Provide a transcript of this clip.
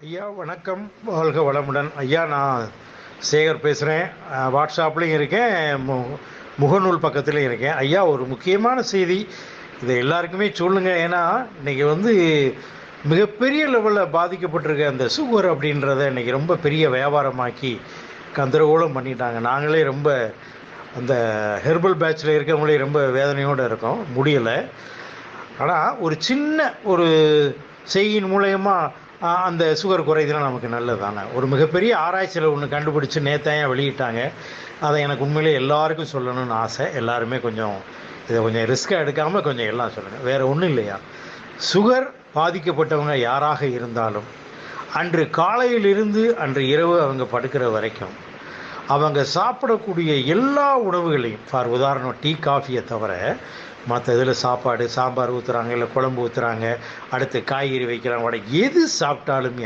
ஐயா வணக்கம், வாழ்க வளமுடன். ஐயா நான் சேகர் பேசுகிறேன். வாட்ஸ்அப்லேயும் இருக்கேன், முகநூல் பக்கத்துலேயும் இருக்கேன். ஐயா ஒரு முக்கியமான செய்தி, இதை எல்லாருக்குமே சொல்லுங்கள். ஏன்னா இன்றைக்கி மிகப்பெரிய லெவலில் பாதிக்கப்பட்டிருக்க அந்த சுகர் அப்படின்றத இன்றைக்கி ரொம்ப பெரிய வியாபாரமாக்கி கந்தரகோலம் பண்ணிட்டாங்க. நாங்களே ரொம்ப அந்த ஹெர்பல் பேட்சில் இருக்கவங்களே ரொம்ப வேதனையோடு இருக்கோம், முடியலை. ஆனால் ஒரு சின்ன ஒரு செய்யின் மூலயமா அந்த சுகர் குறைதலாம் நமக்கு நல்லது தானே. ஒரு மிகப்பெரிய ஆராய்ச்சியில் ஒன்று கண்டுபிடிச்சி நேற்றையாக வெளியிட்டாங்க. அதை எனக்கு உண்மையிலே எல்லாருக்கும் சொல்லணும்னு ஆசை. எல்லாருமே இதை கொஞ்சம் ரிஸ்க்காக எடுக்காமல் கொஞ்சம் எல்லாம் சொல்லுங்கள். வேறு ஒன்றும் இல்லையா, சுகர் பாதிக்கப்பட்டவங்க யாராக இருந்தாலும் அன்று காலையிலிருந்து அன்று இரவு அவங்க படுக்கிற வரைக்கும் அவங்க சாப்பிடக்கூடிய எல்லா உணவுகளையும், ஃபார் உதாரணம் டீ காஃபியை தவிர மற்ற இதில் சாப்பாடு சாம்பார் ஊற்றுறாங்க, இல்லை குழம்பு ஊற்றுறாங்க, அடுத்து காய்கறி வைக்கிறாங்க, வடை எது சாப்பிட்டாலும்